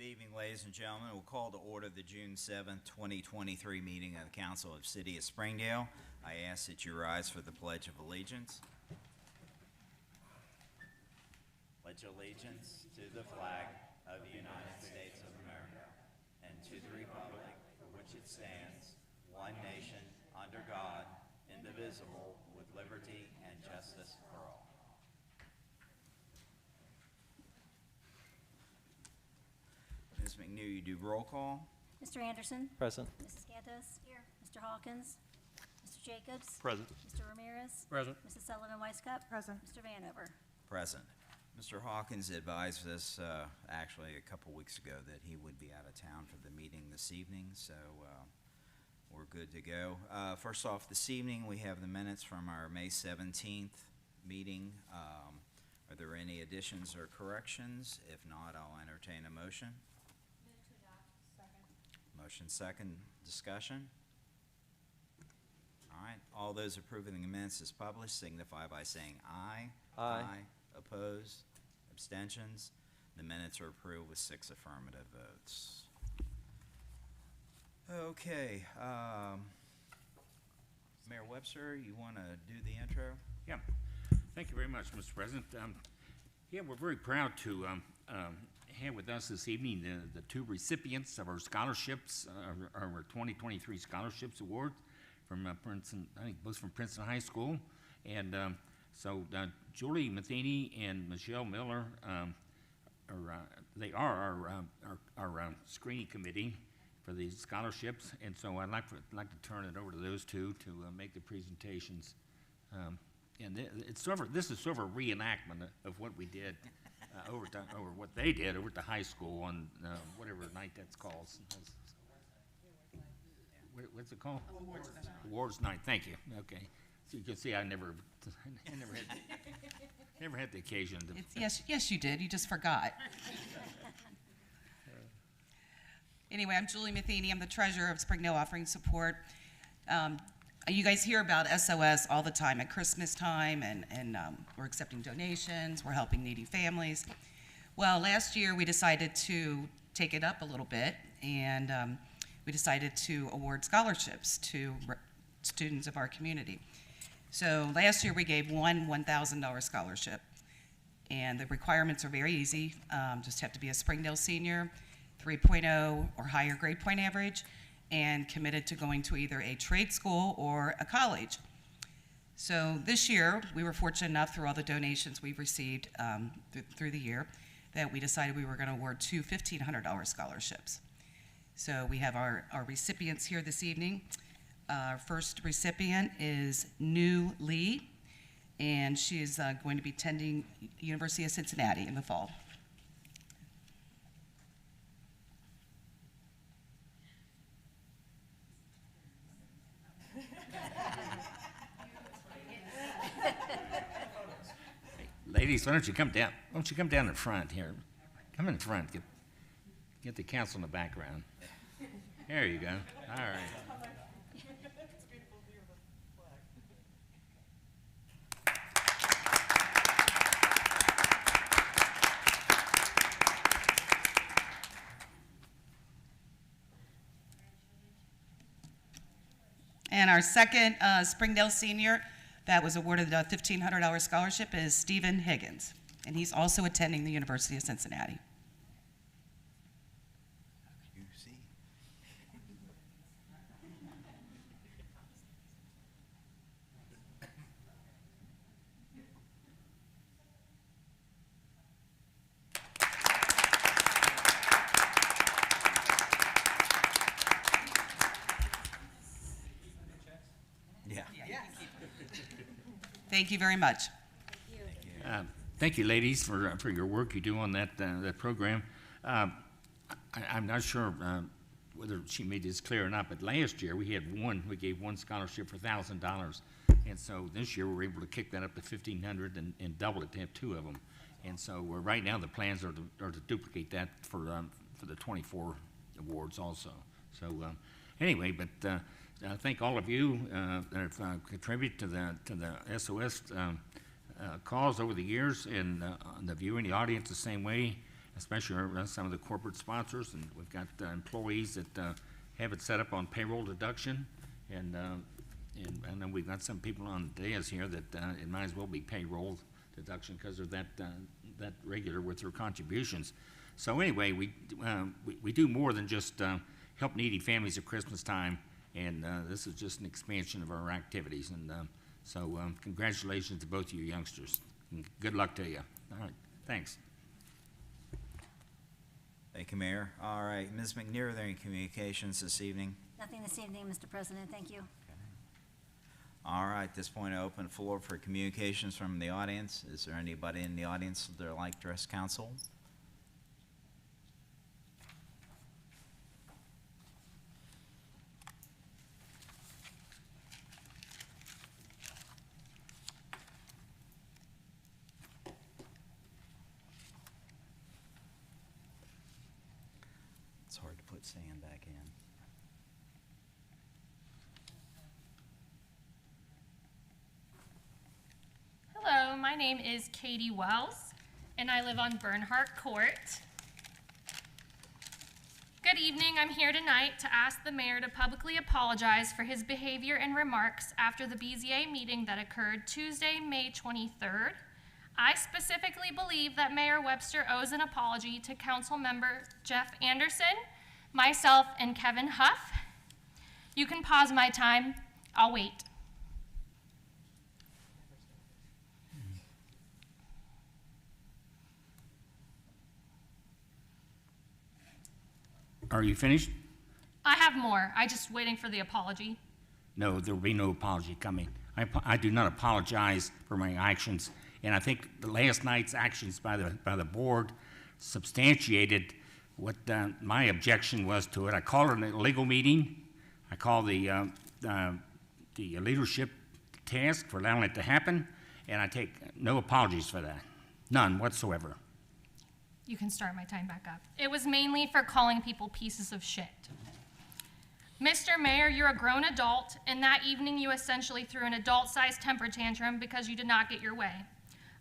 evening, ladies and gentlemen. We'll call to order the June 7th, 2023 meeting of the Council of City of Springdale. I ask that you rise for the Pledge of Allegiance. Pledge allegiance to the flag of the United States of America and to the republic for which it stands, one nation, under God, indivisible, with liberty and justice for all. Ms. McNew, you do roll call. Mr. Anderson? Present. Mrs. Cantos? Here. Mr. Hawkins? Mr. Jacobs? Present. Mr. Ramirez? Present. Mrs. Sullivan Weiscup? Present. Mr. Vanover? Present. Mr. Hawkins advised us actually a couple weeks ago that he would be out of town for the meeting this evening, so we're good to go. First off, this evening we have the minutes from our May 17th meeting. Are there any additions or corrections? If not, I'll entertain a motion. Motion second. Discussion? All right. All those approving the minutes as published signify by saying aye. Aye. Opposed? Abstentions? The minutes are approved with 6 affirmative votes. Okay. Mayor Webster, you want to do the intro? Yeah, thank you very much, Mr. President. Yeah, we're very proud to have with us this evening the two recipients of our scholarships, our 2023 Scholarships Award from Princeton, I think both from Princeton High School. And so Julie Matheny and Michelle Miller are our screening committee for these scholarships. And so I'd like to turn it over to those two to make the presentations. And this is sort of a reenactment of what we did over what they did over at the high school on whatever night that's called. What's it called? Awards night. Thank you. Okay, so you can see I never had the occasion to. Yes, you did. You just forgot. Anyway, I'm Julie Matheny. I'm the treasurer of Springdale Offering Support. You guys hear about SOS all the time at Christmas time, and we're accepting donations, we're helping needy families. Well, last year we decided to take it up a little bit, and we decided to award scholarships to students of our community. So last year we gave one $1,000 scholarship, and the requirements are very easy. Just have to be a Springdale senior, 3.0 or higher grade point average, and committed to going to either a trade school or a college. So this year, we were fortunate enough through all the donations we've received through the year that we decided we were going to award two $1,500 scholarships. So we have our recipients here this evening. Our first recipient is New Lee, and she is going to be attending University of Cincinnati in the fall. Ladies, why don't you come down? Why don't you come down in front here? Come in front. Get the council in the background. There you go. All right. And our second Springdale senior that was awarded the $1,500 scholarship is Stephen Higgins, and he's also attending the University of Cincinnati. You see. Yeah. Thank you very much. Thank you, ladies, for your work you do on that program. I'm not sure whether she made this clear or not, but last year we gave one scholarship for $1,000, and so this year we're able to kick that up to $1,500 and double it to have two of them. And so right now the plans are to duplicate that for the 24 awards also. So anyway, but. I thank all of you that have contributed to the SOS cause over the years, and the viewer and the audience the same way. especially some of the corporate sponsors, and we've got employees that have it set up on payroll deduction, and then we've got some people on the dais here that it might as well be payroll deduction because they're that regular with their contributions. So anyway, we do more than just help needy families at Christmas time, and this is just an expansion of our activities. And so congratulations to both of you youngsters, and good luck to you. All right, thanks. Thank you, Mayor. All right, Ms. McNear, are there any communications this evening? Nothing this evening, Mr. President. Thank you. All right, at this point, I open the floor for communications from the audience. Is there anybody in the audience that would like to address council? It's hard to put sand back in. Hello, my name is Katie Wells, and I live on Bernhardt Court. Good evening. I'm here tonight to ask the mayor to publicly apologize for his behavior and remarks after the BZA meeting that occurred Tuesday, May 23rd. I specifically believe that Mayor Webster owes an apology to Council Member Jeff Anderson, myself, and Kevin Huff. You can pause my time. I'll wait. Are you finished? I have more. I'm just waiting for the apology. No, there will be no apology coming. I do not apologize for my actions, and I think the last night's actions by the board substantiated what my objection was to it. I called it an illegal meeting. I called the leadership task for allowing it to happen, and I take no apologies for that, none whatsoever. You can start my time back up. It was mainly for calling people pieces of shit. Mr. Mayor, you're a grown adult, and that evening you essentially threw an adult-sized temper tantrum because you did not get your way.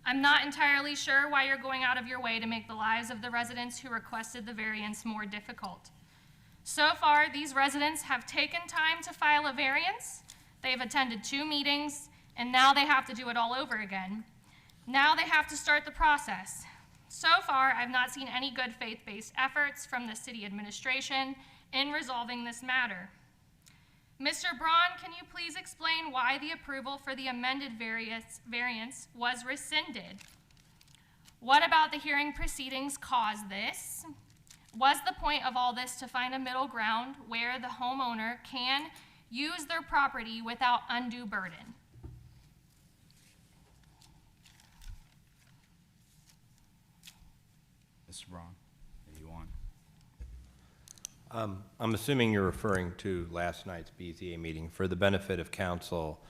I'm not entirely sure why you're going out of your way to make the lives of the residents who requested the variance more difficult. So far, these residents have taken time to file a variance, they've attended 2 meetings, and now they have to do it all over again. Now they have to start the process. So far, I've not seen any good faith-based efforts from the city administration in resolving this matter. Mr. Braun, can you please explain why the approval for the amended variance was rescinded? What about the hearing proceedings caused this? Was the point of all this to find a middle ground where the homeowner can use their property without undue burden? Mr. Braun, are you on? I'm assuming you're referring to last night's BZA meeting. For the benefit of council,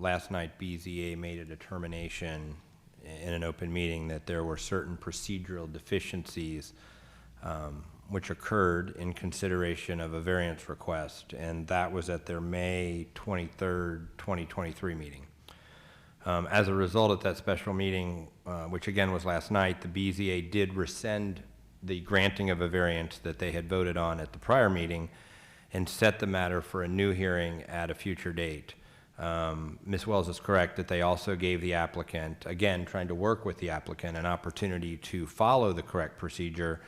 last night BZA made a determination in an open meeting that there were certain procedural deficiencies which occurred in consideration of a variance request, and that was at their May 23rd, 2023 meeting. As a result of that special meeting, which again was last night, the BZA did rescind the granting of a variance that they had voted on at the prior meeting and set the matter for a new hearing at a future date. Ms. Wells is correct that they also gave the applicant, again trying to work with the applicant, an opportunity to follow the correct procedure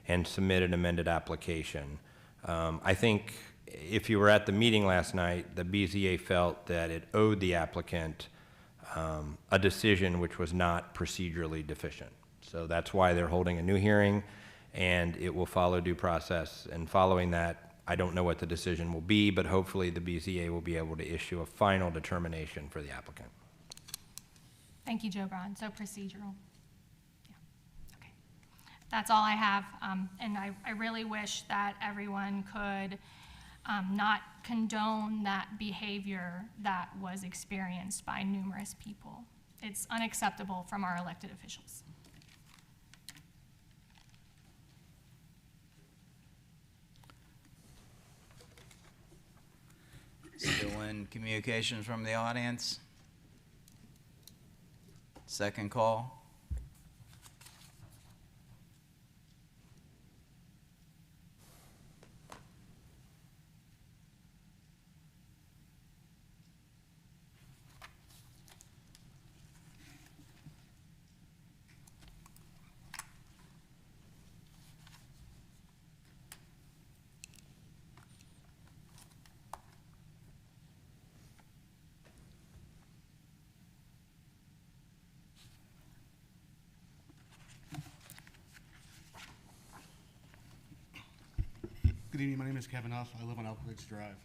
and submit an amended application. I think if you were at the meeting last night, the BZA felt that it owed the applicant a decision which was not procedurally deficient. So that's why they're holding a new hearing, and it will follow due process. And following that, I don't know what the decision will be, but hopefully the BZA will be able to issue a final determination for the applicant. Thank you, Joe Braun. So procedural. Yeah. Okay. That's all I have. And I really wish that everyone could not condone that behavior that was experienced by numerous people. It's unacceptable from our elected officials. Still in communications from the audience? Second call? Good evening. My name is Kevin Huff. I live on Elk Ridge Drive.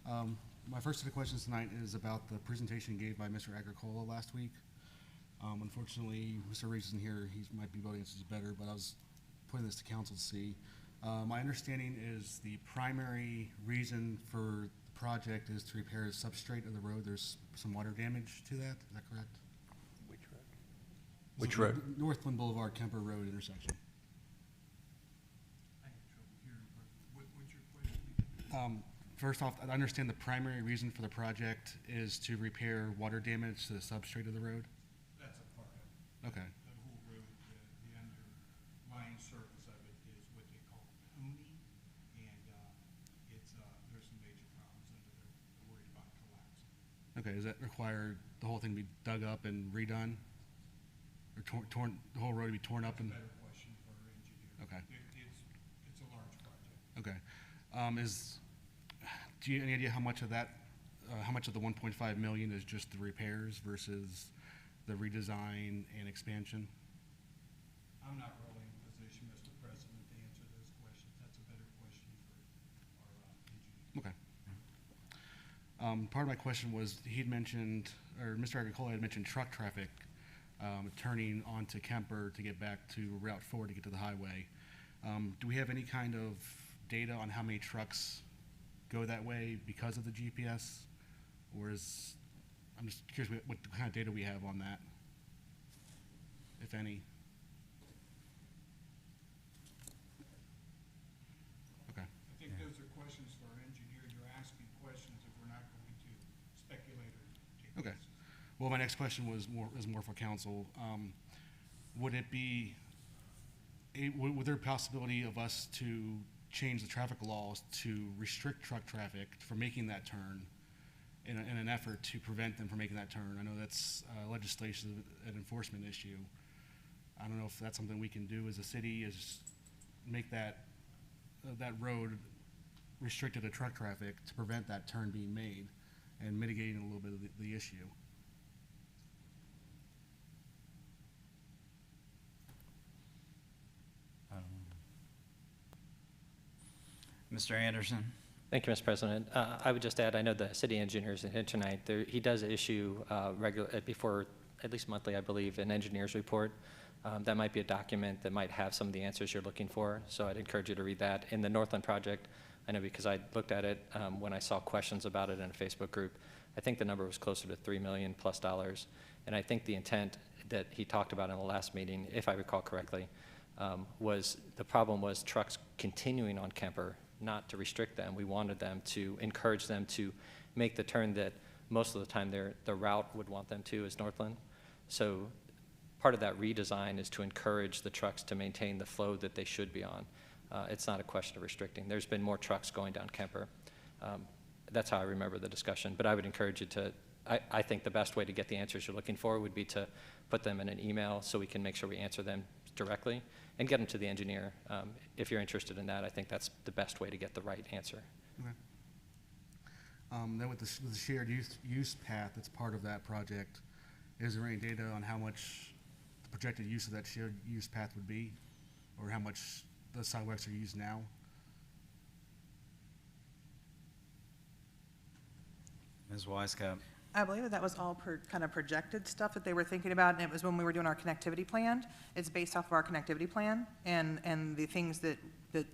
My first set of questions tonight is about the presentation gave by Mr. Agricola last week. Unfortunately, Mr. Reese isn't here. He might be able to answer this better, but I was putting this to council to see. My understanding is the primary reason for the project is to repair the substrate of the road. There's some water damage to that. Is that correct? Which road? Which So, road? Northland Boulevard, Kemper Road intersection. First off, I understand the primary reason for the project is to repair water damage to the substrate of the road? That's a part of it. Okay, The whole road, the underlying surface of it is what they call pony, and there's some major problems under there. They're worried about collapsing. okay, does that require the whole thing to be dug up and redone? Or torn, the whole road to be torn up and, Better question for our engineer. okay, It's a large project. okay. Do you have any idea how much of that, how much of the 1.5 million is just the repairs versus the redesign and expansion? I'm not really in a position, Mr. President, to answer those questions. That's a better question for our engineer. Okay. Part of my question was, he'd mentioned, or Mr. Agricola had mentioned truck traffic turning onto Kemper to get back to Route 4 to get to the highway. Do we have any kind of data on how many trucks go that way because of the GPS? Or is, I'm just curious what kind of data we have on that, if any? Okay. I think those are questions for our engineer. You're asking questions if we're not going to speculate or take Okay. guesses. Well, my next question was more for council. Would it be, would there be a possibility of us to change the traffic laws to restrict truck traffic from making that turn in an effort to prevent them from making that turn? I know that's legislation, an enforcement issue. I don't know if that's something we can do as a city, is make that road restricted to truck traffic to prevent that turn being made and mitigating a little bit of the issue. Mr. Anderson? Thank you, Mr. President. I would just add, I know the city engineer is in here tonight. He does issue before, at least monthly, I believe, an engineer's report. That might be a document that might have some of the answers you're looking for, so I'd encourage you to read that. In the Northland project, I know because I looked at it when I saw questions about it in a Facebook group, I think the number was closer to $3 million plus, and I think the intent that he talked about in the last meeting, if I recall correctly, was the problem was trucks continuing on Kemper, not to restrict them. We wanted them to encourage them to make the turn that most of the time the route would want them to is Northland. So part of that redesign is to encourage the trucks to maintain the flow that they should be on. It's not a question of restricting. There's been more trucks going down Kemper. That's how I remember the discussion. But I would encourage you to, I think the best way to get the answers you're looking for would be to put them in an email so we can make sure we answer them directly and get them to the engineer. If you're interested in that, I think that's the best way to get the right answer. Okay. Then with the shared use path that's part of that project, is there any data on how much the projected use of that shared use path would be? Or how much the sidewalks are used now? Ms. Weisskopf? I believe that was all kind of projected stuff that they were thinking about, and it was when we were doing our connectivity plan. It's based off of our connectivity plan and the things that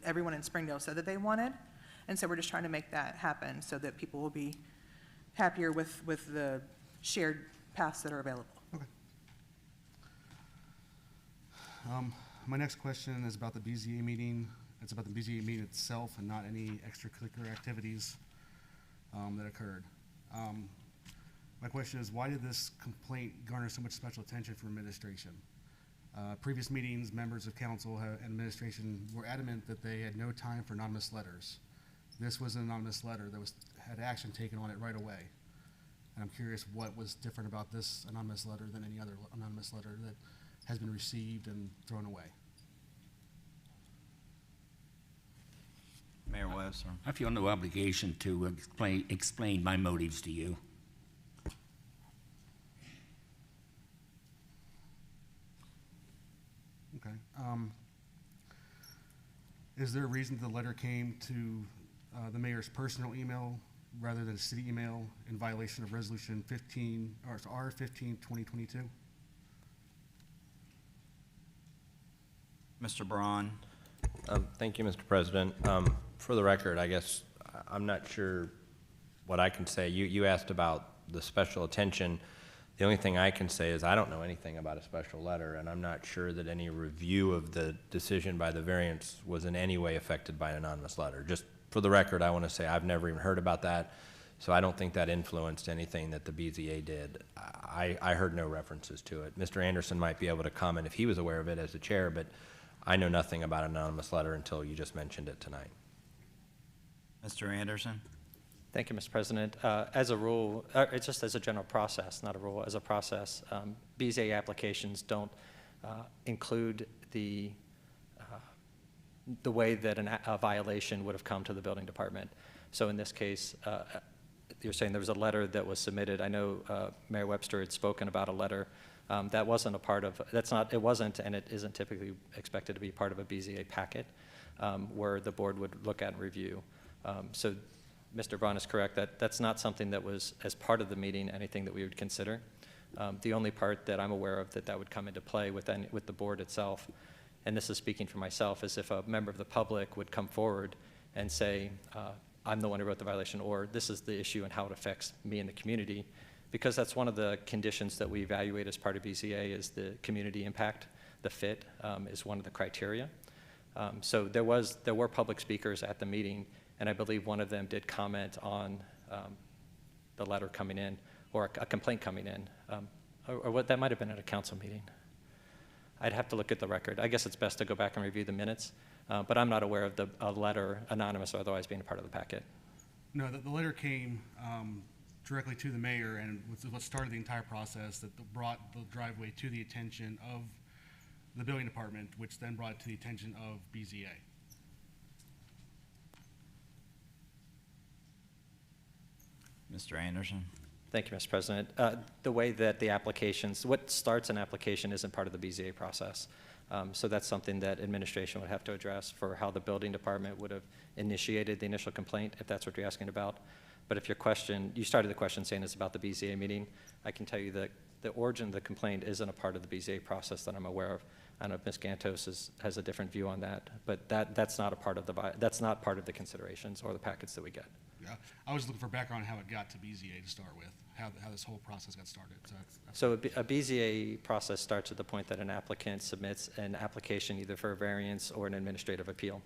everyone in Springdale said that they wanted. And so we're just trying to make that happen so that people will be happier with the shared paths that are available. Okay. My next question is about the BZA meeting. It's about the BZA meeting itself and not any extracurricular activities that occurred. My question is, why did this complaint garner so much special attention from administration? Previous meetings, members of council and administration were adamant that they had no time for anonymous letters. This was an anonymous letter that had action taken on it right away. And I'm curious what was different about this anonymous letter than any other anonymous letter that has been received and thrown away. Mayor Webster? I feel no obligation to explain my motives to you. Okay. Is there a reason the letter came to the mayor's personal email rather than a city email in violation of Resolution 15, or it's R15, 2022? Mr. Braun? Thank you, Mr. President. For the record, I guess I'm not sure what I can say. You asked about the special attention. The only thing I can say is I don't know anything about a special letter, and I'm not sure that any review of the decision by the variance was in any way affected by an anonymous letter. Just for the record, I want to say I've never even heard about that, so I don't think that influenced anything that the BZA did. I heard no references to it. Mr. Anderson might be able to comment if he was aware of it as the chair, but I know nothing about an anonymous letter until you just mentioned it tonight. Mr. Anderson? Thank you, Mr. President. As a rule, it's just as a general process, not a rule, as a process, BZA applications don't include the way that a violation would have come to the building department. So in this case, you're saying there was a letter that was submitted. I know Mayor Webster had spoken about a letter that wasn't a part of, it wasn't, and it isn't typically expected to be part of a BZA packet where the board would look at and review. So Mr. Braun is correct that that's not something that was, as part of the meeting, anything that we would consider. The only part that I'm aware of that would come into play with the board itself, and this is speaking for myself, is if a member of the public would come forward and say, I'm the one who wrote the violation, or this is the issue and how it affects me and the community, because that's one of the conditions that we evaluate as part of BZA is the community impact. The fit is one of the criteria. So there were public speakers at the meeting, and I believe one of them did comment on the letter coming in, or a complaint coming in, or what that might have been at a council meeting. I'd have to look at the record. I guess it's best to go back and review the minutes, but I'm not aware of a letter, anonymous or otherwise, being a part of the packet. No, the letter came directly to the mayor, and was what started the entire process that brought the driveway to the attention of the building department, which then brought it to the attention of BZA. Mr. Anderson? Thank you, Mr. President. The way that the applications, what starts an application isn't part of the BZA process. So that's something that administration would have to address for how the building department would have initiated the initial complaint, if that's what you're asking about. But if your question, you started the question saying it's about the BZA meeting, I can tell you that the origin of the complaint isn't a part of the BZA process that I'm aware of. I don't know if Ms. Gantos has a different view on that, but that's not a part of the considerations or the packets that we get. Yeah, I was looking for background on how it got to BZA to start with, how this whole process got started. So a BZA process starts at the point that an applicant submits an application either for a variance or an administrative appeal,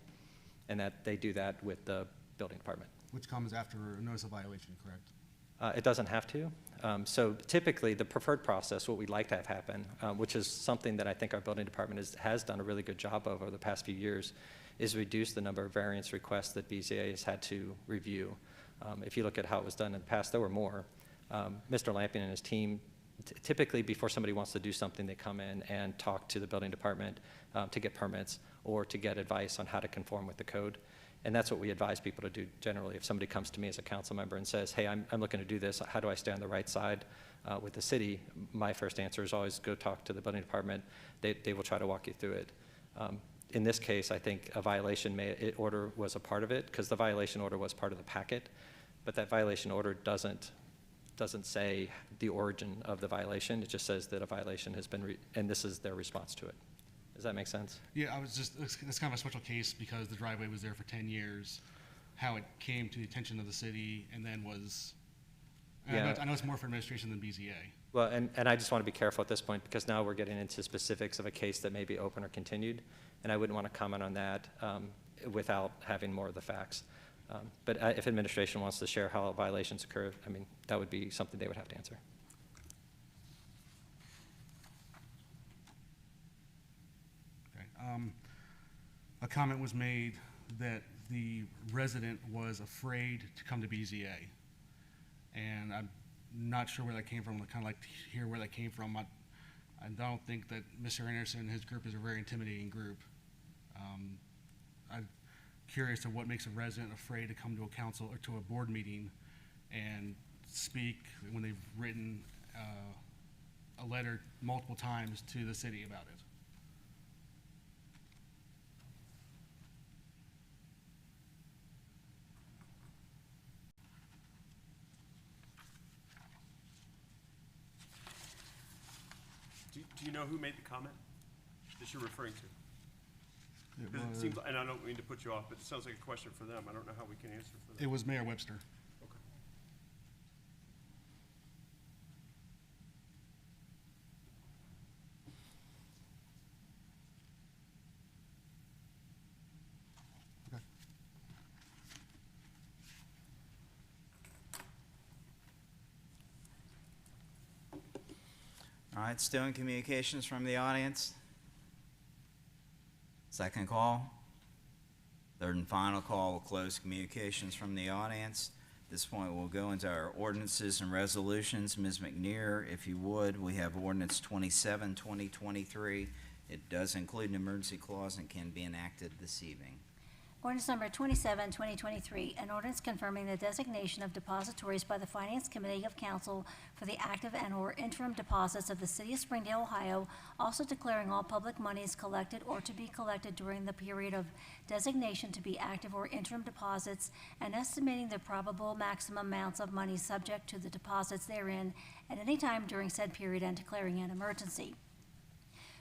and that they do that with the building department. Which comes after a notice of violation, correct? It doesn't have to. So typically, the preferred process, what we'd like to have happen, which is something that I think our building department has done a really good job of over the past few years, is reduce the number of variance requests that BZA has had to review. If you look at how it was done in the past, there were more. Mr. Lampion and his team, typically before somebody wants to do something, they come in and talk to the building department to get permits or to get advice on how to conform with the code. And that's what we advise people to do generally. If somebody comes to me as a council member and says, hey, I'm looking to do this, how do I stay on the right side with the city? My first answer is always go talk to the building department. They will try to walk you through it. In this case, I think a violation order was a part of it because the violation order was part of the packet, but that violation order doesn't say the origin of the violation. It just says that a violation has been, and this is their response to it. Does that make sense? Yeah, it's kind of a special case because the driveway was there for 10 years, how it came to the attention of the city and then was, Yeah. I know it's more for administration than BZA. Well, and I just want to be careful at this point because now we're getting into specifics of a case that may be open or continued, and I wouldn't want to comment on that without having more of the facts. But if administration wants to share how violations occur, I mean, that would be something they would have to answer. Okay. A comment was made that the resident was afraid to come to BZA. And I'm not sure where that came from. I'd kind of like to hear where that came from. I don't think that Mr. Anderson and his group is a very intimidating group. I'm curious to what makes a resident afraid to come to a council or to a board meeting and speak when they've written a letter multiple times to the city about it. you know who made the comment that you're referring to? It Because it was, seems, and I don't mean to put you off, but it sounds like a question for them. I don't know how we can answer for them. it was Mayor Webster. Okay. Okay. All right, still in communications from the audience? Second call. Third and final call will close communications from the audience. At this point, we'll go into our ordinances and resolutions. Ms. McNear, if you would, we have ordinance 27, 2023. It does include an emergency clause and can be enacted this evening. Ordinance number 27, 2023, an ordinance confirming the designation of depositories by the Finance Committee of Council for the active and/or interim deposits of the City of Springdale, Ohio, also declaring all public monies collected or to be collected during the period of designation to be active or interim deposits, and estimating the probable maximum amounts of money subject to the deposits therein at any time during said period and declaring an emergency.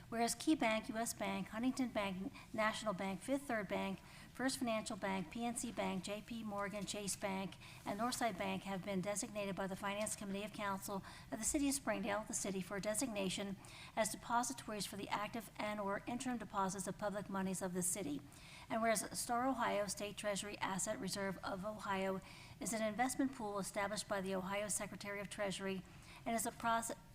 Whereas Key Bank, U.S. Bank, Huntington Bank, National Bank, Fifth Third Bank, First Financial Bank, PNC Bank, J.P. Morgan Chase Bank, and Northside Bank have been designated by the Finance Committee of Council of the City of Springdale, the city, for designation as depositories for the active and/or interim deposits of public monies of the city. And whereas Star Ohio State Treasury Asset Reserve of Ohio is an investment pool established by the Ohio Secretary of Treasury and is a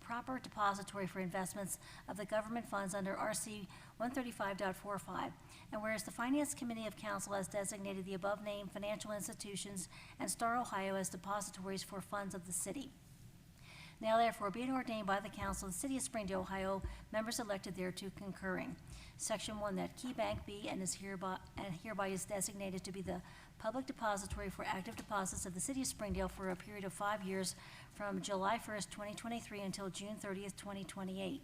proper depository for investments of the government funds under RC 135.45. And whereas the Finance Committee of Council has designated the above-named financial institutions and Star Ohio as depositories for funds of the city. Now therefore be it ordained by the Council of the City of Springdale, Ohio, members elected thereto concurring. Section 1, that Key Bank be and is hereby is designated to be the public depository for active deposits of the City of Springdale for a period of 5 years from July 1st, 2023 until June 30th, 2028.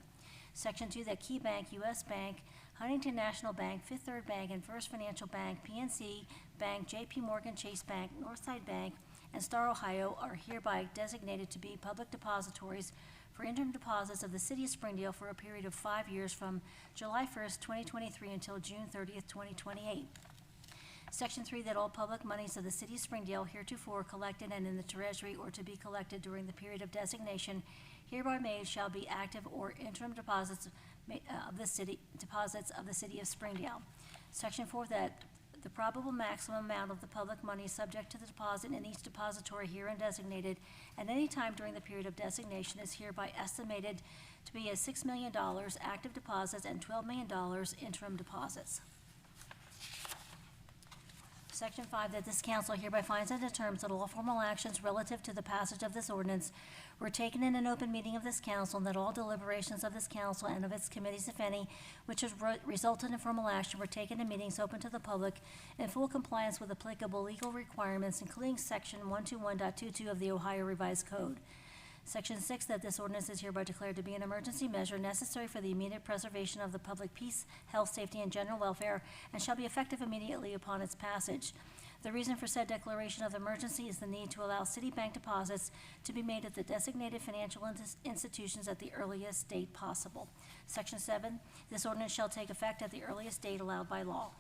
Section 2, that Key Bank, U.S. Bank, Huntington National Bank, Fifth Third Bank, and First Financial Bank, PNC Bank, J.P. Morgan Chase Bank, Northside Bank, and Star Ohio are hereby designated to be public depositories for interim deposits of the City of Springdale for a period of 5 years from July 1st, 2023 until June 30th, 2028. Section 3, that all public monies of the City of Springdale heretofore collected and in the Treasury or to be collected during the period of designation hereby made shall be active or interim deposits of the City of Springdale. Section 4, that the probable maximum amount of the public money subject to the deposit in each depository herein designated at any time during the period of designation is hereby estimated to be as $6 million active deposits and $12 million interim deposits. Section 5, that this council hereby finds and determines that all formal actions relative to the passage of this ordinance were taken in an open meeting of this council, and that all deliberations of this council and of its committees, if any, which has resulted in formal action, were taken in meetings open to the public in full compliance with applicable legal requirements, including Section 121.22 of the Ohio Revised Code. Section 6, that this ordinance is hereby declared to be an emergency measure necessary for the immediate preservation of the public peace, health, safety, and general welfare, and shall be effective immediately upon its passage. The reason for said declaration of emergency is the need to allow city bank deposits to be made at the designated financial institutions at the earliest date possible. Section 7, this ordinance shall take effect at the earliest date allowed by law.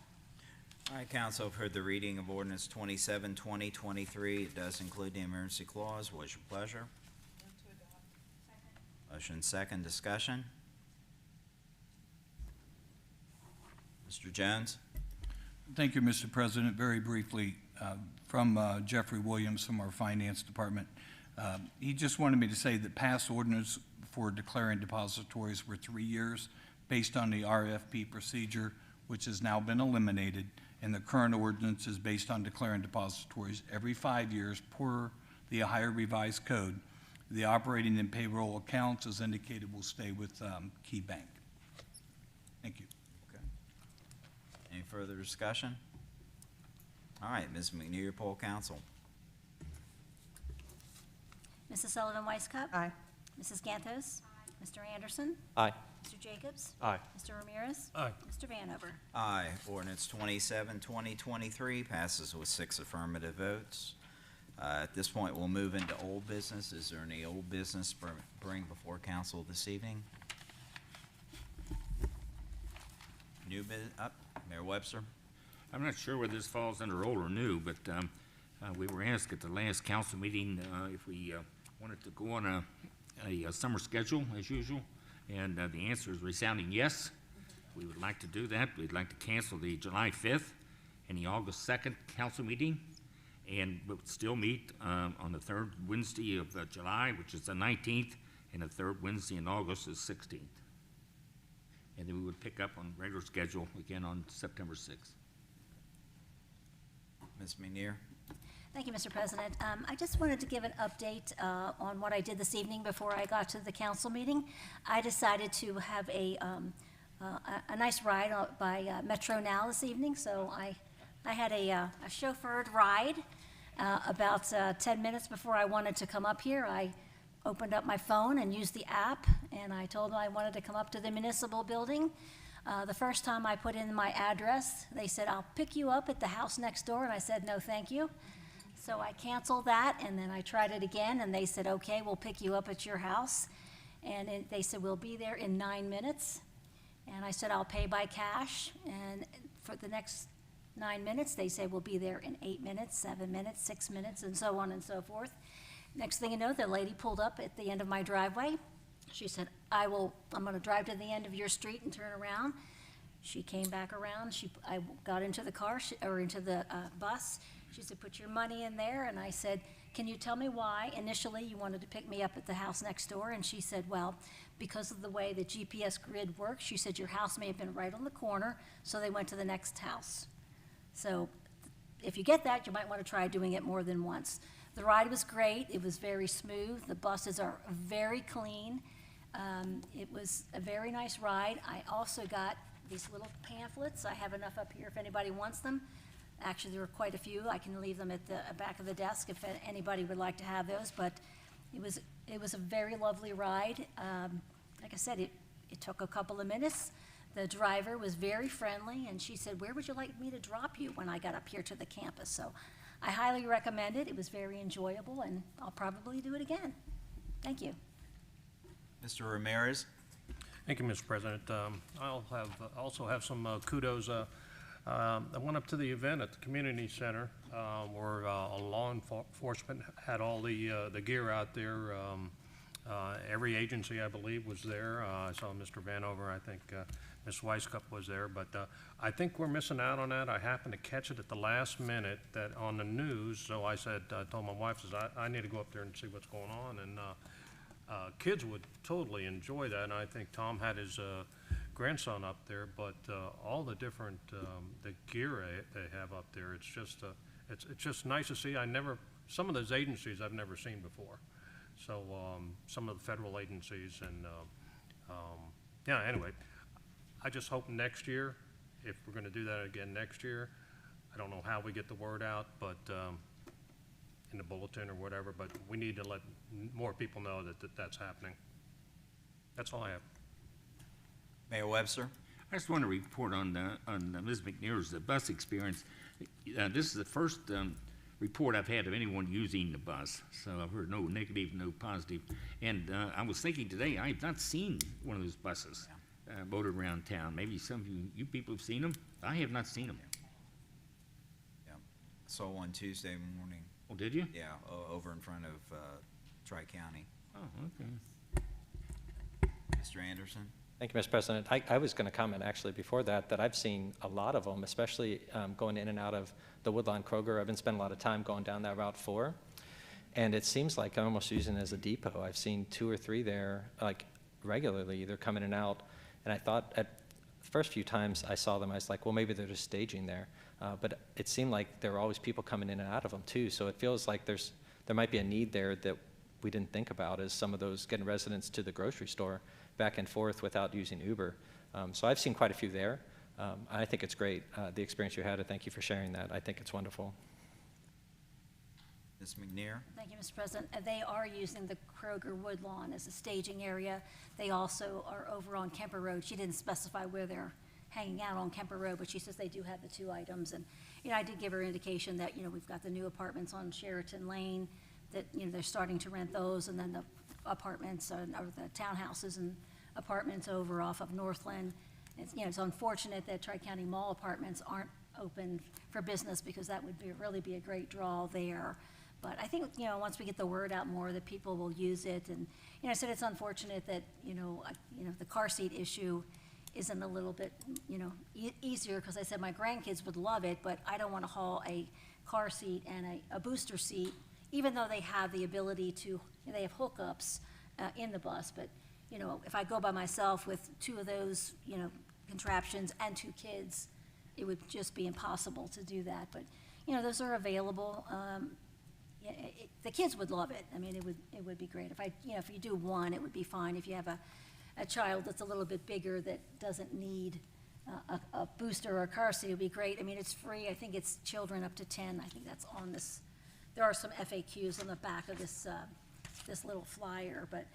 All right, council, I've heard the reading of ordinance 27, 2023. It does include the emergency clause. What is your pleasure? Motion second, discussion. Mr. Jones? Thank you, Mr. President. Very briefly, from Jeffrey Williams from our Finance Department. He just wanted me to say that past ordinance for declaring depositories were 3 years based on the RFP procedure, which has now been eliminated, and the current ordinance is based on declaring depositories every 5 years per the Ohio Revised Code. The operating and payroll accounts, as indicated, will stay with Key Bank. Thank you. Okay. Any further discussion? All right, Ms. McNear, poll council. Mrs. Sullivan Weisskopf? Aye. Mrs. Gantos? Mr. Anderson? Aye. Mr. Jacobs? Aye. Mr. Ramirez? Aye. Mr. Vanover? Aye. Ordinance 27, 2023 passes with 6 affirmative votes. At this point, we'll move into old business. Is there any old business to bring before council this evening? Mayor Webster? I'm not sure whether this falls under old or new, but we were asked at the last council meeting if we wanted to go on a summer schedule as usual, and the answer is resounding yes. We would like to do that. We'd like to cancel the July 5th and the August 2nd council meeting, and but still meet on the third Wednesday of July, which is the 19th, and the third Wednesday in August is 16th. And then we would pick up on regular schedule again on September 6th. Ms. McNear? Thank you, Mr. President. I just wanted to give an update on what I did this evening before I got to the council meeting. I decided to have a nice ride by Metro Now this evening, so I had a chauffeured ride. About 10 minutes before I wanted to come up here, I opened up my phone and used the app, and I told them I wanted to come up to the municipal building. The first time I put in my address, they said, "I'll pick you up at the house next door," and I said, "No, thank you." So I canceled that, and then I tried it again, and they said, "Okay, we'll pick you up at your house." And they said, "We'll be there in 9 minutes." And I said, "I'll pay by cash." And for the next 9 minutes, they said, "We'll be there in 8 minutes, 7 minutes, 6 minutes," and so on and so forth. Next thing you know, the lady pulled up at the end of my driveway. She said, I'm gonna drive to the end of your street and turn around. She came back around, I got into the car, into the bus. She said, "Put your money in there," and I said, "Can you tell me why initially you wanted to pick me up at the house next door?" And she said, "Well, because of the way the GPS grid works," she said, "your house may have been right on the corner, so they went to the next house." So if you get that, you might want to try doing it more than once. The ride was great. It was very smooth. The buses are very clean. It was a very nice ride. I also got these little pamphlets. I have enough up here if anybody wants them. Actually, there were quite a few. I can leave them at the back of the desk if anybody would like to have those, but it was a very lovely ride. Like I said, it took a couple of minutes. The driver was very friendly, and she said, "Where would you like me to drop you?" when I got up here to the campus. So I highly recommend it. It was very enjoyable, and I'll probably do it again. Thank you. Mr. Ramirez? Thank you, Mr. President. I'll also have some kudos. I went up to the event at the community center where law enforcement had all the gear out there. Every agency, I believe, was there. I saw Mr. Vanover. I think Ms. Weiskup was there. But I think we're missing out on that. I happened to catch it at the last minute that on the news. So I told my wife, I need to go up there and see what's going on. And kids would totally enjoy that. And I think Tom had his grandson up there. But all the different the gear they have up there, it's just nice to see. Some of those agencies I've never seen before. So some of the federal agencies and anyway, I just hope next year, if we're going to do that again next year, I don't know how we get the word out, but in the bulletin or whatever, but we need to let more people know that's happening. That's all I have. Mayor Webster? I just want to report on Ms. McNear's bus experience. This is the first report I've had of anyone using the bus, so I've heard no negative, no positive. And I was thinking today, I have not seen one of those buses motored around town. Maybe some of you people have seen them. I have not seen them. Yeah. Saw one Tuesday morning. Oh, did you? Yeah, over in front of Tri-County. Oh, okay. Mr. Anderson? Thank you, Mr. President. I was going to comment actually before that I've seen a lot of them, especially going in and out of the Woodlawn Kroger. I've been spending a lot of time going down that Route 4, and it seems like I'm almost using it as a depot. I've seen 2 or 3 there, like regularly. They're coming in and out, and I thought at the first few times I saw them, I was like, well, maybe they're just staging there. But it seemed like there were always people coming in and out of them too. So it feels like there might be a need there that we didn't think about, as some of those getting residents to the grocery store back and forth without using Uber. So I've seen quite a few there. I think it's great, the experience you had, and thank you for sharing that. I think it's wonderful. Ms. McNear? Thank you, Mr. President. They are using the Kroger Woodlawn as a staging area. They also are over on Kemper Road. She didn't specify where they're hanging out on Kemper Road, but she says they do have the 2 items. And, I did give her indication that, we've got the new apartments on Sheraton Lane, that, they're starting to rent those, and then the apartments or the townhouses and apartments over off of Northland. It's, you know, it's unfortunate that Tri-County Mall Apartments aren't open for business, because that would really be a great draw there. But I think, you know, once we get the word out more, that people will use it. And, you know, I said it's unfortunate that, the car seat issue isn't a little bit, easier, because I said my grandkids would love it, but I don't want to haul a car seat and a booster seat, even though they have the ability to, they have hookups in the bus. But, if I go by myself with two of those, contraptions and two kids, it would just be impossible to do that. But, those are available. The kids would love it. I mean, it would be great. If you do one, it would be fine. If you have a child that's a little bit bigger that doesn't need a booster or a car seat, it would be great. I mean, it's free. I think it's children up to 10. I think that's on this. There are some FAQs on the back of this little flyer, but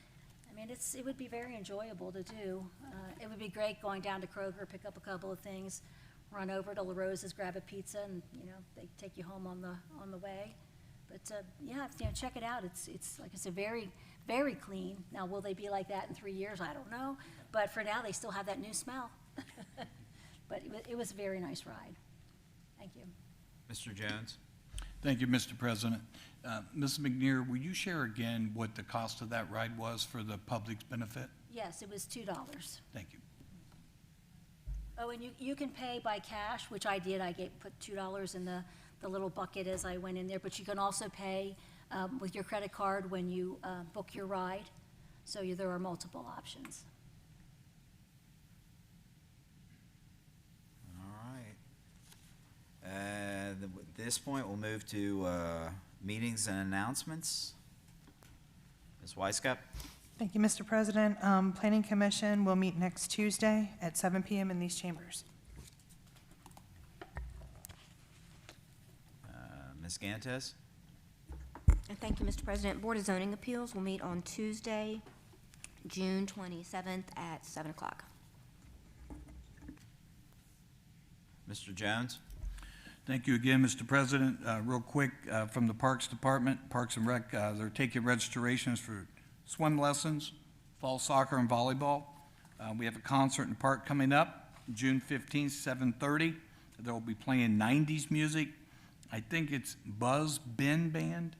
I mean, it would be very enjoyable to do. It would be great going down to Kroger, pick up a couple of things, run over to La Rosa's, grab a pizza, and they take you home on the way. But yeah, check it out. It's like I said, very, very clean. Now, will they be like that in 3 years? I don't know. But for now, they still have that new smell. But it was a very nice ride. Thank you. Mr. Jones? Thank you, Mr. President. Ms. McNear, will you share again what the cost of that ride was for the public's benefit? Yes, it was $2. Thank you. Oh, and you can pay by cash, which I did. I put $2 in the little bucket as I went in there. But you can also pay with your credit card when you book your ride. So there are multiple options. All right. At this point, we'll move to meetings and announcements. Ms. Weisskopf? Thank you, Mr. President. Planning Commission will meet next Tuesday at 7 p.m. in these chambers. Ms. Gantes? Thank you, Mr. President. Board of Zoning Appeals will meet on Tuesday, June 27th at 7 o'clock. Mr. Jones? Thank you again, Mr. President. Real quick, from the Parks Department, Parks and Rec, they're taking registrations for swim lessons, fall soccer, and volleyball. We have a concert in the park coming up, June 15th, 7:30. They'll be playing 90s music. I think it's Buzz Ben Band.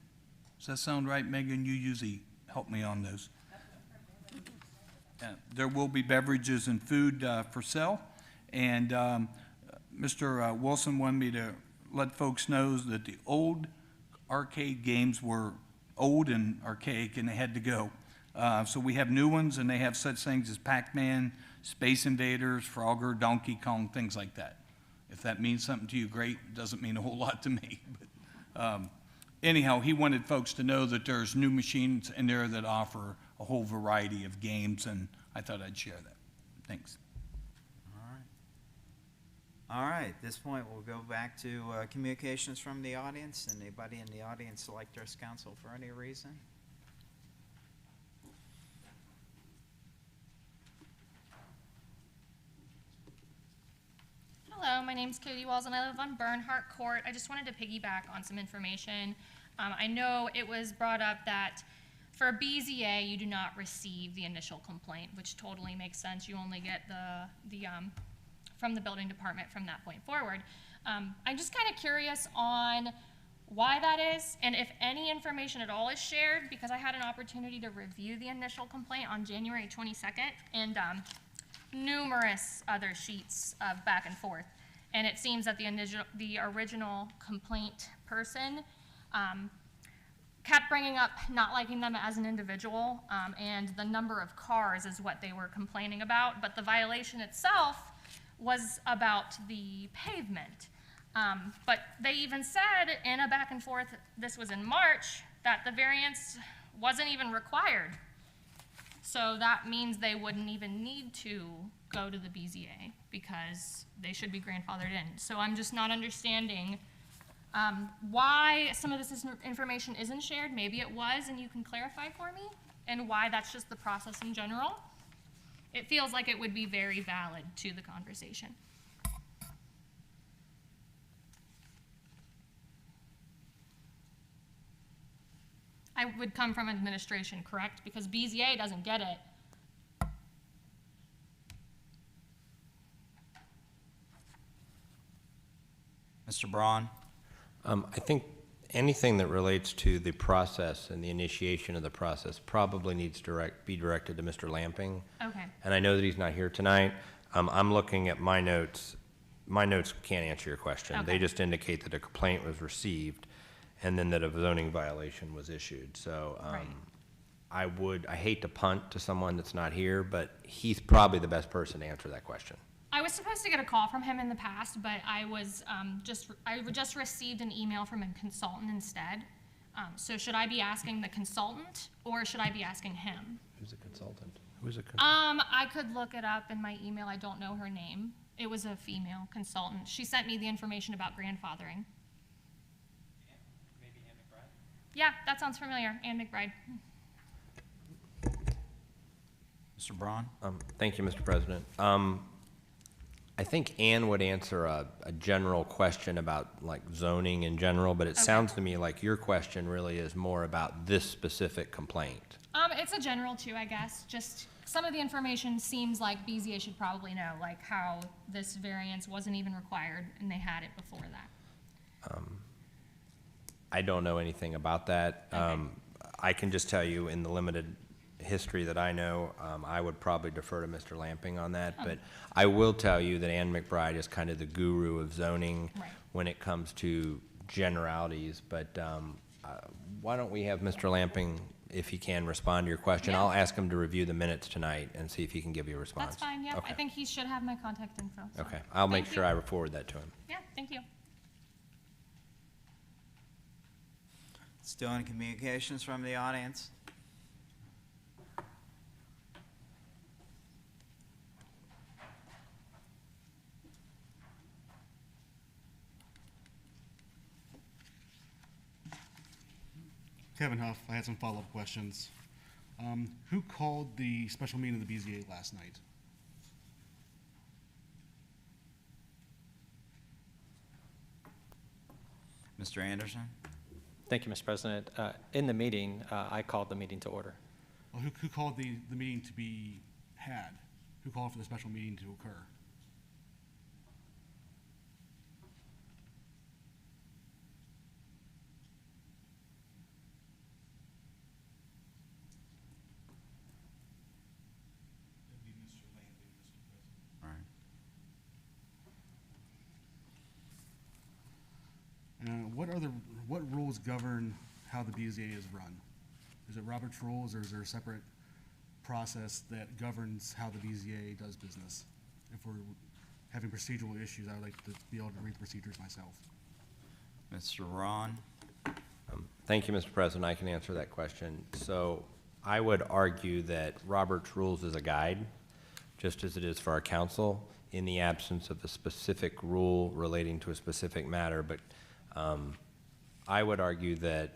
Does that sound right, Megan? You usually help me on those. There will be beverages and food for sale. And Mr. Wilson wanted me to let folks know that the old arcade games were old and archaic, and they had to go. So we have new ones, and they have such things as Pac-Man, Space Invaders, Frogger, Donkey Kong, things like that. If that means something to you, great. It doesn't mean a whole lot to me. But anyhow, he wanted folks to know that there's new machines in there that offer a whole variety of games, and I thought I'd share that. Thanks. All right, at this point, we'll go back to communications from the audience. Anybody in the audience select their counsel for any reason? Hello, my name's Katie Walls, and I live on Bernhardt Court. I just wanted to piggyback on some information. I know it was brought up that for BZA, you do not receive the initial complaint, which totally makes sense. You only get the from the building department from that point forward. I'm just kind of curious on why that is, and if any information at all is shared, because I had an opportunity to review the initial complaint on January 22nd, and numerous other sheets of back and forth. And it seems that the original complaint person kept bringing up not liking them as an individual, and the number of cars is what they were complaining about, but the violation itself was about the pavement. But they even said in a back and forth, this was in March, that the variance wasn't even required. So that means they wouldn't even need to go to the BZA because they should be grandfathered in. So I'm just not understanding why some of this information isn't shared. Maybe it was, and you can clarify for me, and why that's just the process in general. It feels like it would be very valid to the conversation. I would come from administration, correct? Because BZA doesn't get it. Mr. Braun? I think anything that relates to the process and the initiation of the process probably needs to be directed to Mr. Lamping. Okay. And I know that he's not here tonight. I'm looking at my notes. My notes can't answer your question. They Okay. just indicate that a complaint was received and then that a zoning violation was issued. So Right. I hate to punt to someone that's not here, but he's probably the best person to answer that question. I was supposed to get a call from him in the past, but I just received an email from a consultant instead. So should I be asking the consultant or should I be asking him? Who's a consultant? Who's a consultant? I could look it up in my email. I don't know her name. It was a female consultant. She sent me the information about grandfathering. Maybe Ann McBride? Yeah, that sounds familiar. Ann McBride. Mr. Braun? Thank you, Mr. President. I think Ann would answer a general question about like zoning in general, but it sounds to me like your question really is more about this specific complaint. It's a general too, I guess. Just some of the information seems like BZA should probably know, like how this variance wasn't even required and they had it before that. I don't know anything about that. Okay. I can just tell you in the limited history that I know, I would probably defer to Mr. Lamping on that. But I will tell you that Ann McBride is kind of the guru of zoning Right. when it comes to generalities. But why don't we have Mr. Lamping, if he can, respond to your question? Yeah. I'll ask him to review the minutes tonight and see if he can give you a response. That's fine, yeah. Okay. I think he should have my contact info. So. Okay, I'll make Thank sure you. I forward that to him. Yeah, thank you. Still any communications from the audience? Kevin Huff, I had some follow-up questions. Who called the special meeting of the BZA last night? Mr. Anderson? Thank you, Mr. President. In the meeting, I called the meeting to order. Well, who called the meeting to be had? Who called for the special meeting to occur? All right. What rules govern how the BZA is run? Is it Robert's rules, or is there a separate process that governs how the BZA does business? If we're having procedural issues, I would like to be able to read procedures myself. Mr. Ron? Thank you, Mr. President. I can answer that question. So I would argue that Robert's Rules is a guide, just as it is for our council, in the absence of a specific rule relating to a specific matter. But I would argue that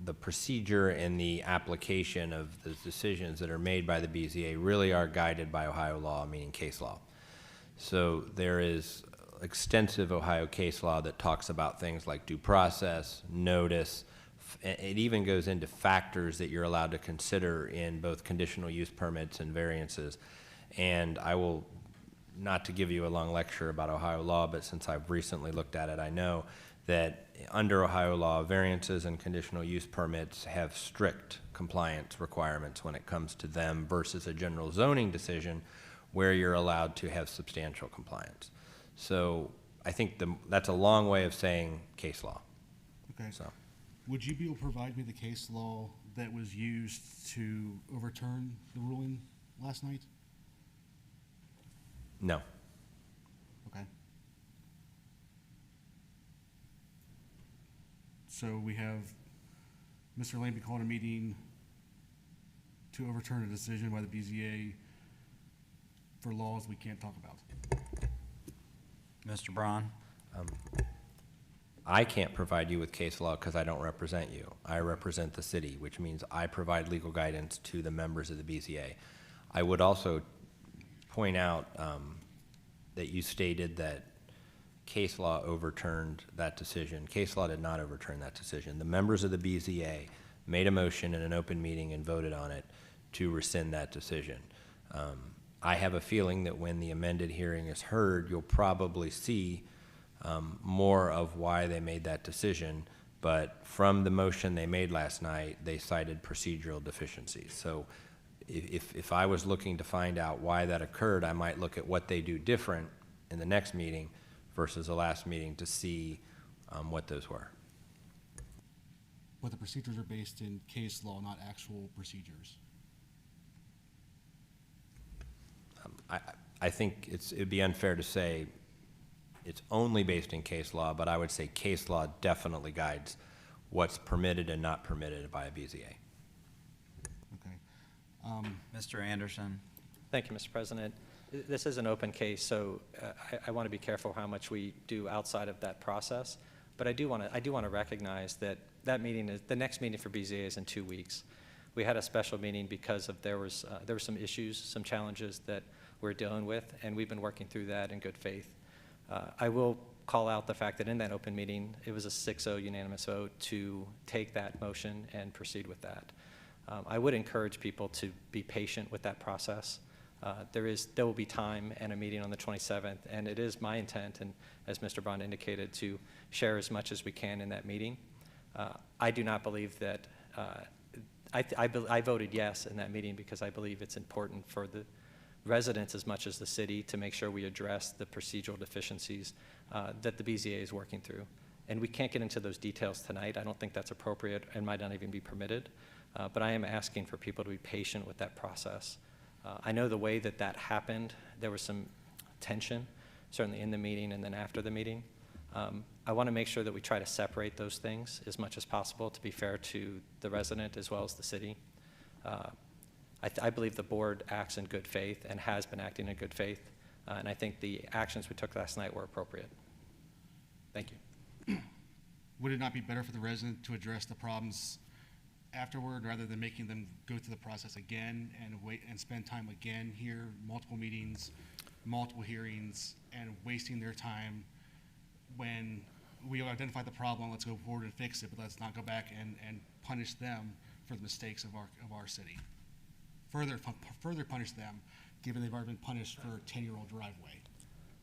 the procedure and the application of the decisions that are made by the BZA really are guided by Ohio law, meaning case law. So there is extensive Ohio case law that talks about things like due process, notice. It even goes into factors that you're allowed to consider in both conditional use permits and variances. And I will, not to give you a long lecture about Ohio law, but since I've recently looked at it, I know that under Ohio law, variances and conditional use permits have strict compliance requirements when it comes to them versus a general zoning decision where you're allowed to have substantial compliance. So I think that's a long way of saying case law. Okay. So Would you be able to provide me the case law that was used to overturn the ruling last night? no. Okay. So we have Mr. Lamping calling a meeting to overturn a decision by the BZA for laws we can't talk about. Mr. Braun? I can't provide you with case law because I don't represent you. I represent the city, which means I provide legal guidance to the members of the BZA. I would also point out that you stated that case law overturned that decision. Case law did not overturn that decision. The members of the BZA made a motion in an open meeting and voted on it to rescind that decision. I have a feeling that when the amended hearing is heard, you'll probably see more of why they made that decision. But from the motion they made last night, they cited procedural deficiencies. So if I was looking to find out why that occurred, I might look at what they do different in the next meeting versus the last meeting to see what those were. But the procedures are based in case law, not actual procedures. I think it'd be unfair to say it's only based in case law, but I would say case law definitely guides what's permitted and not permitted by a BZA. Okay. Mr. Anderson? Thank you, Mr. President. This is an open case, so I want to be careful how much we do outside of that process. But I do want to recognize that the next meeting for BZA is in 2 weeks. We had a special meeting because there were some issues, some challenges that we're dealing with, and we've been working through that in good faith. I will call out the fact that in that open meeting, it was a 6-0 unanimous vote to take that motion and proceed with that. I would encourage people to be patient with that process. There will be time and a meeting on the 27th, and it is my intent, and as Mr. Bond indicated, to share as much as we can in that meeting. I do not believe that, I voted yes in that meeting because I believe it's important for the residents as much as the city to make sure we address the procedural deficiencies that the BZA is working through. And we can't get into those details tonight. I don't think that's appropriate and might not even be permitted. But I am asking for people to be patient with that process. I know the way that happened, there was some tension, certainly in the meeting and then after the meeting. I want to make sure that we try to separate those things as much as possible to be fair to the resident as well as the city. I believe the board acts in good faith and has been acting in good faith, and I think the actions we took last night were appropriate. Thank you. Would it not be better for the resident to address the problems afterward rather than making them go through the process again and wait and spend time again here, multiple meetings, multiple hearings, and wasting their time when we identify the problem, let's go forward and fix it, but let's not go back and punish them for the mistakes of our city. Further punish them, given they've already been punished for a 10-year-old driveway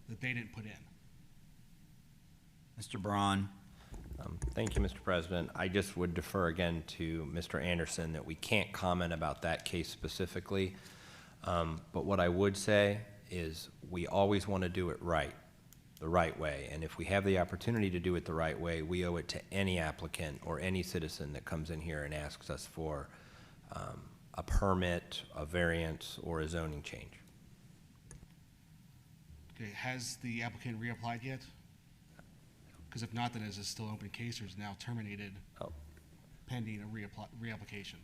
that they didn't put in. Mr. Braun? Thank you, Mr. President. I just would defer again to Mr. Anderson that we can't comment about that case specifically. But what I would say is we always want to do it right, the right way. And if we have the opportunity to do it the right way, we owe it to any applicant or any citizen that comes in here and asks us for a permit, a variance, or a zoning change. Okay, has the applicant reapplied yet? Because if not, then is it still an open case or is it now terminated pending a reapplication?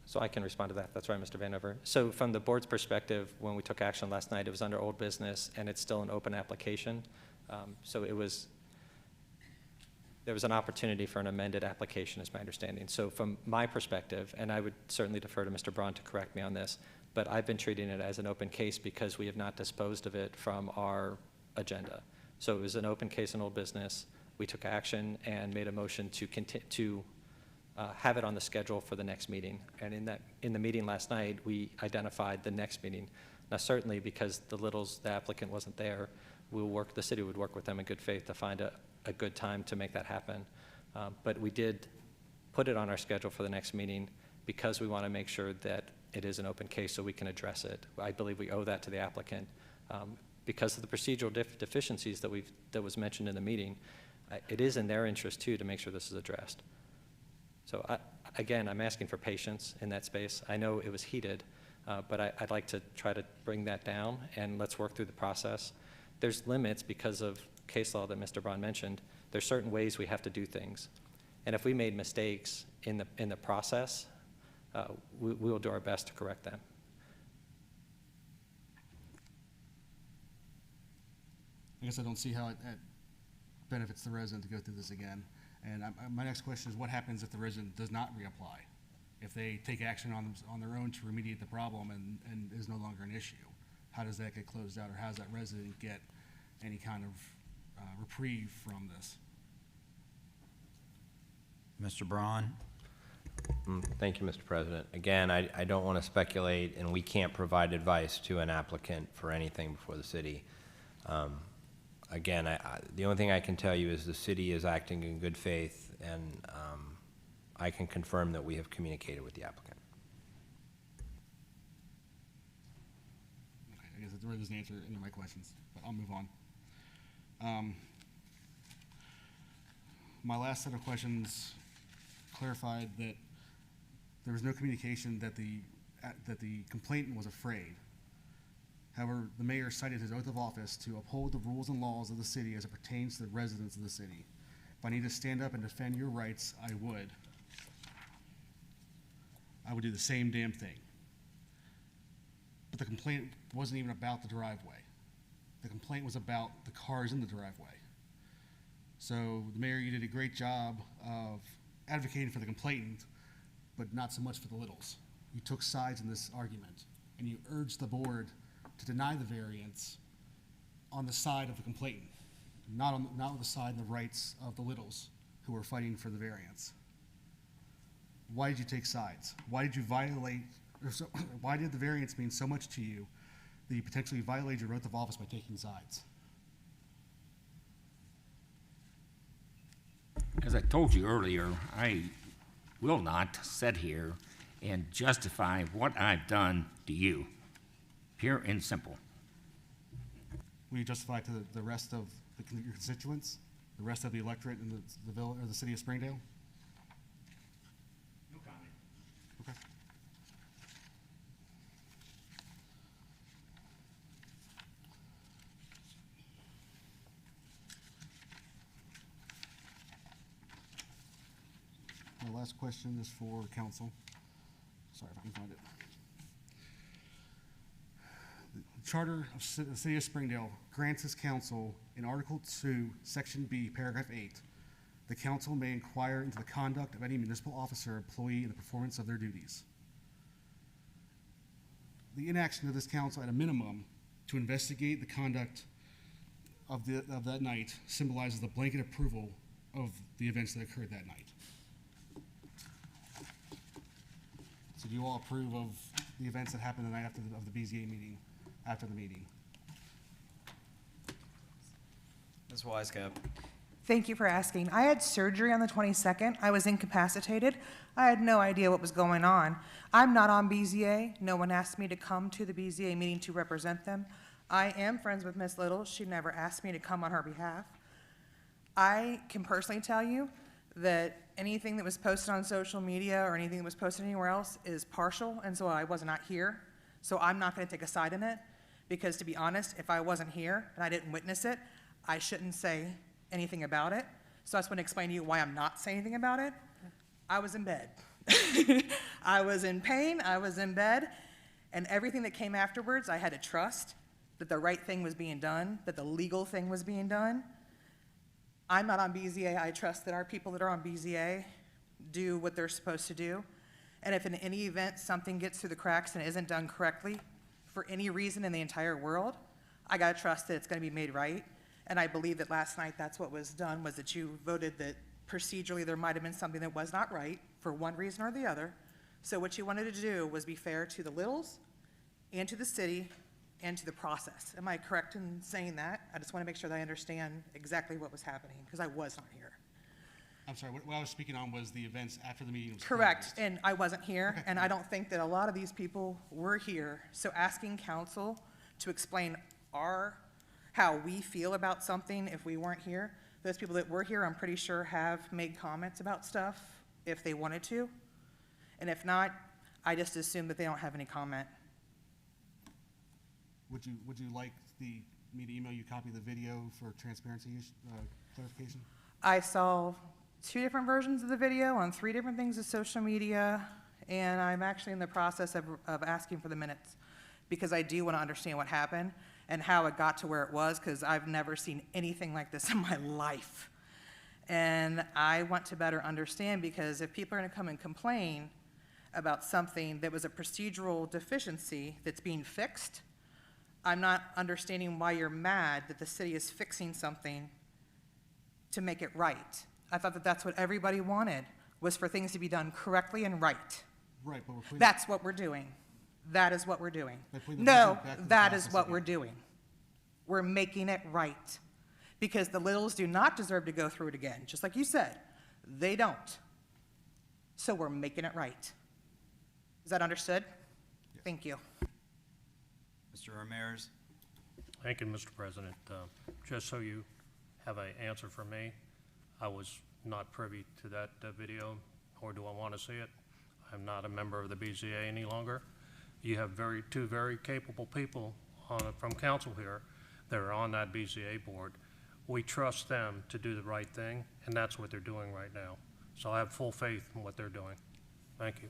So I can respond to that. That's right, Mr. Vanover. So from the board's perspective, when we took action last night, it was under old business and it's still an open application. So there was an opportunity for an amended application, is my understanding. So from my perspective, and I would certainly defer to Mr. Braun to correct me on this, but I've been treating it as an open case because we have not disposed of it from our agenda. So it was an open case in old business. We took action and made a motion to have it on the schedule for the next meeting. And in the meeting last night, we identified the next meeting. Now, certainly because the applicant wasn't there, the city would work with them in good faith to find a good time to make that happen. But we did put it on our schedule for the next meeting because we want to make sure that it is an open case so we can address it. I believe we owe that to the applicant. Because of the procedural deficiencies that was mentioned in the meeting, it is in their interest too to make sure this is addressed. So again, I'm asking for patience in that space. I know it was heated, but I'd like to try to bring that down and let's work through the process. There's limits because of case law that Mr. Braun mentioned. There's certain ways we have to do things. And if we made mistakes in the process, we will do our best to correct them. I guess I don't see how it benefits the resident to go through this again. And my next question is, what happens if the resident does not reapply? If they take action on their own to remediate the problem and is no longer an issue? How does that get closed out, or how does that resident get any kind of reprieve from this? Mr. Braun? Thank you, Mr. President. Again, I don't want to speculate, and we can't provide advice to an applicant for anything before the city. again, the only thing I can tell you is the city is acting in good faith, and I can confirm that we have communicated with the applicant. Okay, I guess it really doesn't answer any of my questions, but I'll move on. My last set of questions clarified that there was no communication that the complainant was afraid. However, the mayor cited his oath of office to uphold the rules and laws of the city as it pertains to the residents of the city. If I need to stand up and defend your rights, I would. I would do the same damn thing. But the complaint wasn't even about the driveway. The complaint was about the cars in the driveway. So, the mayor, you did a great job of advocating for the complainant, but not so much for the littles. You took sides in this argument, and you urged the board to deny the variance on the side of the complainant, not on the side and the rights of the littles who were fighting for the variance. Why did you take sides? Why did you violate, why did the variance mean so much to you that you potentially violated your oath of office by taking sides? As I told you earlier, I will not sit here and justify what I've done to you. Pure and simple. Will you justify to the rest of your constituents, the rest of the electorate in the village or the city of Springdale? No comment. Okay. My last question is for council. Sorry if I can find it. The Charter of the City of Springdale grants this council in Article 2, Section B, Paragraph 8, the council may inquire into the conduct of any municipal officer or employee in the performance of their duties. The inaction of this council at a minimum to investigate the conduct of that night symbolizes the blanket approval of the events that occurred that night. So do you all approve of the events that happened the night after of the BZA meeting, after the meeting? Ms. Wisecup. Thank you for asking. I had surgery on the 22nd. I was incapacitated. I had no idea what was going on. I'm not on BZA. No one asked me to come to the BZA meeting to represent them. I am friends with Ms. Little. She never asked me to come on her behalf. I can personally tell you that anything that was posted on social media or anything that was posted anywhere else is partial, and so I was not here. So I'm not going to take a side in it, because to be honest, if I wasn't here and I didn't witness it, I shouldn't say anything about it. So I just want to explain to you why I'm not saying anything about it. I was in bed. I was in pain, I was in bed, and everything that came afterwards, I had to trust that the right thing was being done, that the legal thing was being done. I'm not on BZA. I trust that our people that are on BZA do what they're supposed to do. And if in any event something gets through the cracks and isn't done correctly for any reason in the entire world, I gotta trust that it's gonna be made right. And I believe that last night that's what was done, was that you voted that procedurally there might have been something that was not right for one reason or the other. So what you wanted to do was be fair to the Littles and to the city and to the process. Am I correct in saying that? I just want to make sure that I understand exactly what was happening, because I was not here. I'm sorry, what I was speaking on was the events after the meeting was Correct, closed. and I wasn't here, Okay. and I don't think that a lot of these people were here. So asking council to explain how we feel about something if we weren't here, those people that were here, I'm pretty sure have made comments about stuff if they wanted to. And if not, I just assume that they don't have any comment. Would you like me to email you a copy of the video for transparency clarification? I saw 2 different versions of the video on 3 different things of social media, and I'm actually in the process of asking for the minutes, because I do want to understand what happened and how it got to where it was, because I've never seen anything like this in my life. And I want to better understand, because if people are going to come and complain about something that was a procedural deficiency that's being fixed, I'm not understanding why you're mad that the city is fixing something to make it right. I thought that that's what everybody wanted, was for things to be done correctly and right. Right, but we're putting. That's what we're doing. That is what we're doing. By putting the No, vision back to the that is process what again. we're doing. We're making it right. Because the littles do not deserve to go through it again, just like you said. They don't. So we're making it right. Is that understood? Thank you. Mr. Ramirez? Thank you, Mr. President. Just so you have an answer from me, I was not privy to that video, nor do I want to see it. I'm not a member of the BZA any longer. You have two very capable people from council here that are on that BZA board. We trust them to do the right thing, and that's what they're doing right now. So I have full faith in what they're doing. Thank you.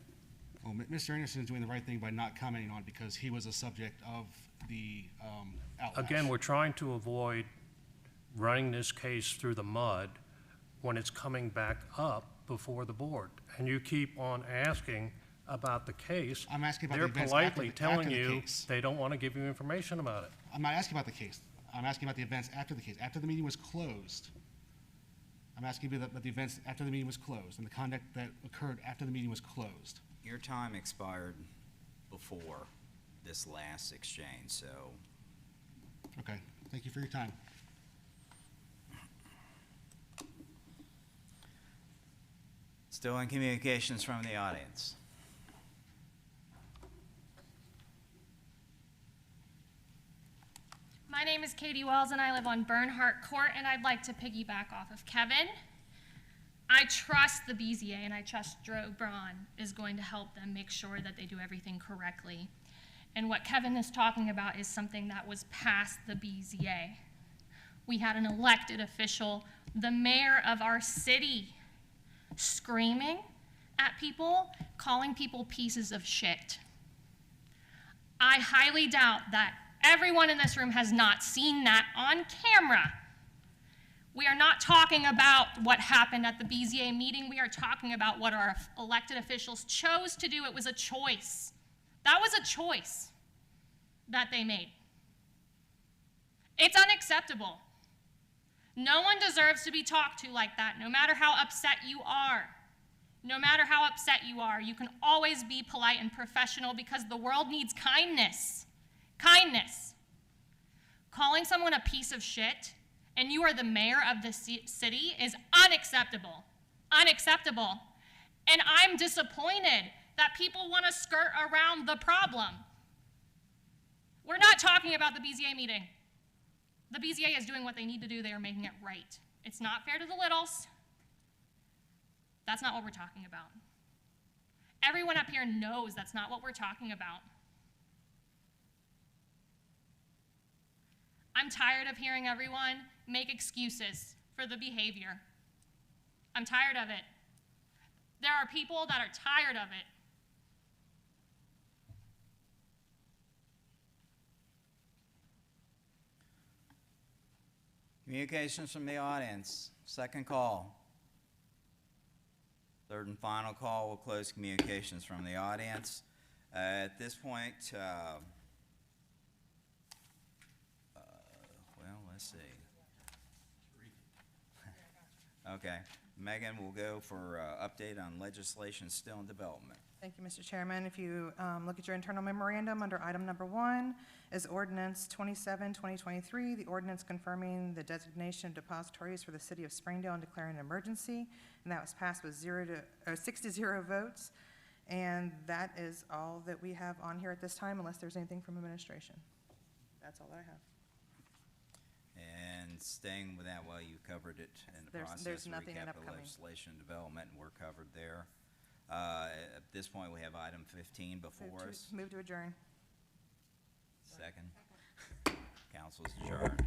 Well, Mr. Anderson is doing the right thing by not commenting on it because he was a subject of the outlash. Again, we're trying to avoid running this case through the mud when it's coming back up before the board. And you keep on asking about the case. I'm asking about the They're events politely after telling the you case. they don't want to give you information about it. I'm not asking about the case. I'm asking about the events after the case, after the meeting was closed. I'm asking you about the events after the meeting was closed and the conduct that occurred after the meeting was closed. Your time expired before this last exchange, so Okay, thank you for your time. still in communications from the audience. My name is Katie Wells, and I live on Bernhardt Court, and I'd like to piggyback off of Kevin. I trust the BZA, and I trust Drew Braun is going to help them make sure that they do everything correctly. And what Kevin is talking about is something that was past the BZA. We had an elected official, the mayor of our city, screaming at people, calling people pieces of shit. I highly doubt that everyone in this room has not seen that on camera. We are not talking about what happened at the BZA meeting. We are talking about what our elected officials chose to do. It was a choice. That was a choice that they made. It's unacceptable. No one deserves to be talked to like that, no matter how upset you are. No matter how upset you are, you can always be polite and professional because the world needs kindness. Kindness. Calling someone a piece of shit, and you are the mayor of the city, is unacceptable. Unacceptable. And I'm disappointed that people want to skirt around the problem. We're not talking about the BZA meeting. The BZA is doing what they need to do. They are making it right. It's not fair to the littles. That's not what we're talking about. Everyone up here knows that's not what we're talking about. I'm tired of hearing everyone make excuses for the behavior. I'm tired of it. There are people that are tired of it. Communications from the audience. Second call. Third and final call will close communications from the audience. At this point, well, let's see. Okay, Megan will go for update on legislation still in development. Thank you, Mr. Chairman. If you look at your internal memorandum under item number 1 is ordinance 27-2023, the ordinance confirming the designation of depositories for the city of Springdale and declaring an emergency, and that was passed with 6 to 0 votes. And that is all that we have on here at this time, unless there's anything from administration. That's all that I have. And staying with that, well, you covered it in the process. There's nothing in Recap of upcoming. legislation development, and we're covered there. At this point, we have item 15 before us. Move to adjourn. Second. Council's adjourned.